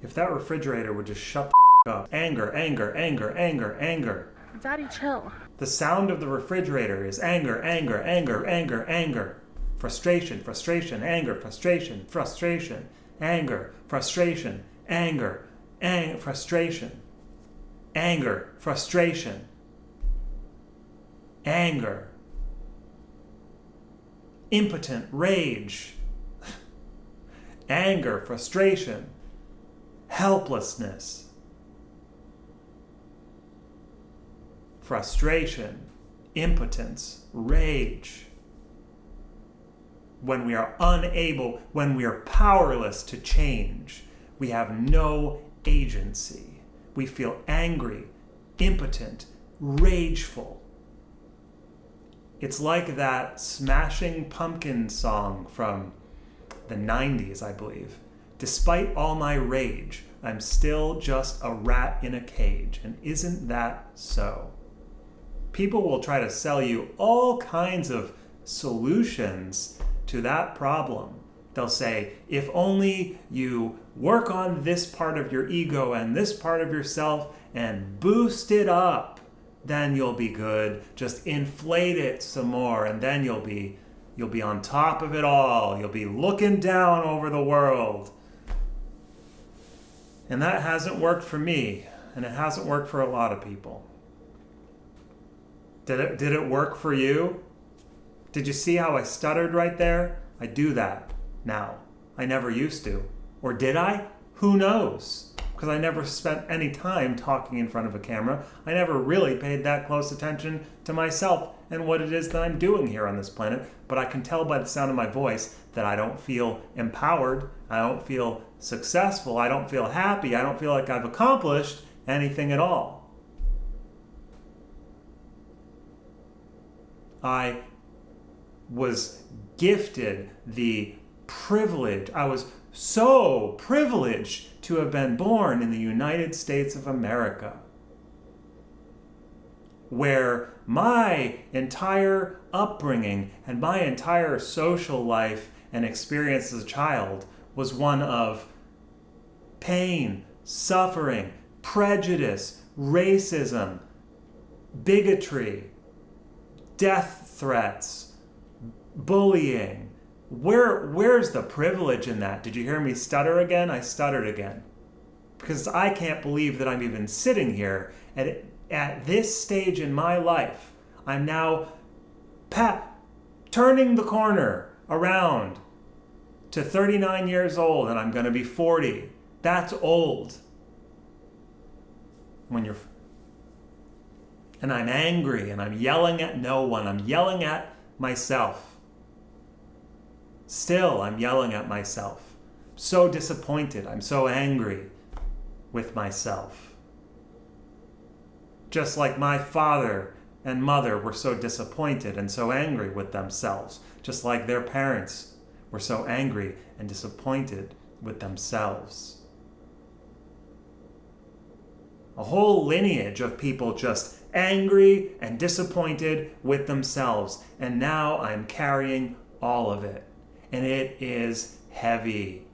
If that refrigerator would just shut the up. Anger, anger, anger, anger, anger. Daddy, chill. The sound of the refrigerator is anger, anger, anger, anger, anger. Frustration, frustration, anger, frustration, frustration, anger, frustration, anger, frustration, anger, frustration, anger, impotent rage, anger, frustration, helplessness, frustration, impotence, rage. When we are unable, when we are powerless to change, we have no agency. We feel angry, impotent, rageful. It's like that Smashing Pumpkins song from the 90s, I believe. Despite all my rage, I'm still just a rat in a cage. And isn't that so? People will try to sell you all kinds of solutions to that problem. They'll say, if only you work on this part of your ego and this part of yourself and boost it up, then you'll be good. Just inflate it some more and then you'll be on top of it all. You'll be looking down over the world. And that hasn't worked for me, and it hasn't worked for a lot of people. Did it work for you? Did you see how I stuttered right there? I do that now. I never used to. Or did I? Who knows? Because I never spent any time talking in front of a camera. I never really paid that close attention to myself and what it is that I'm doing here on this planet. But I can tell by the sound of my voice that I don't feel empowered. I don't feel successful. I don't feel happy. I don't feel like I've accomplished anything at all. I was gifted the privilege. I was so privileged to have been born in the United States of America, where my entire upbringing and my entire social life and experience as a child was one of pain, suffering, prejudice, racism, bigotry, death threats, bullying. Where's the privilege in that? Did you hear me stutter again? I stuttered again. Because I can't believe that I'm even sitting here at this stage in my life. I'm now turning the corner around to 39 years old, and I'm going to be 40. That's old. And I'm angry, and I'm yelling at no one. I'm yelling at myself. Still, I'm yelling at myself. So disappointed. I'm so angry with myself. Just like my father and mother were so disappointed and so angry with themselves. Just like their parents were so angry and disappointed with themselves. A whole lineage of people just angry and disappointed with themselves. And now I'm carrying all of it. And it is heavy.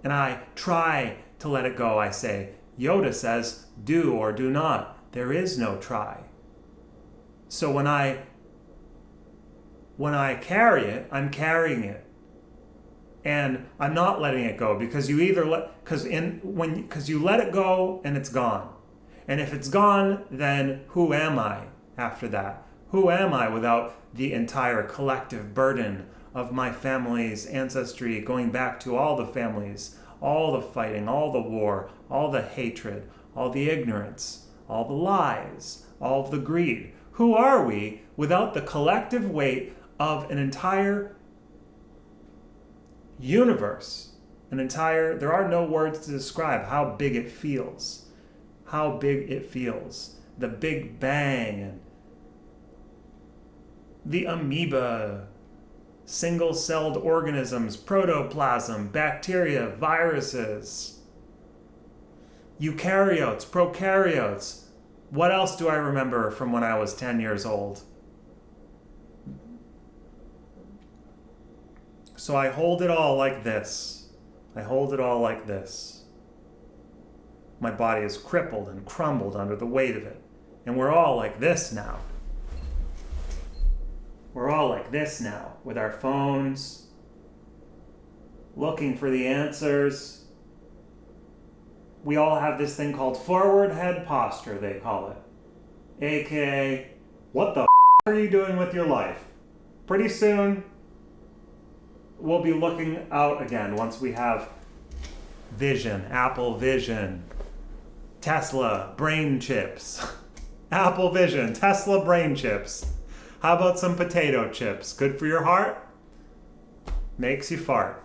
And I try to let it go. I say, Yoda says, do or do not. There is no try. So when I carry it, I'm carrying it. And I'm not letting it go because you let it go and it's gone. And if it's gone, then who am I after that? Who am I without the entire collective burden of my family's ancestry, going back to all the families, all the fighting, all the war, all the hatred, all the ignorance, all the lies, all of the greed? Who are we without the collective weight of an entire universe? There are no words to describe how big it feels. How big it feels. The Big Bang and the amoeba, single-celled organisms, protoplasm, bacteria, viruses, eukaryotes, prokaryotes. What else do I remember from when I was 10 years old? So I hold it all like this. I hold it all like this. My body is crippled and crumbled under the weight of it. And we're all like this now. We're all like this now, with our phones, looking for the answers. We all have this thing called forward head posture, they call it. AKA, what the are you doing with your life? Pretty soon, we'll be looking out again once we have vision, Apple Vision, Tesla brain chips. Apple Vision, Tesla brain chips. How about some potato chips? Good for your heart? Makes you fart.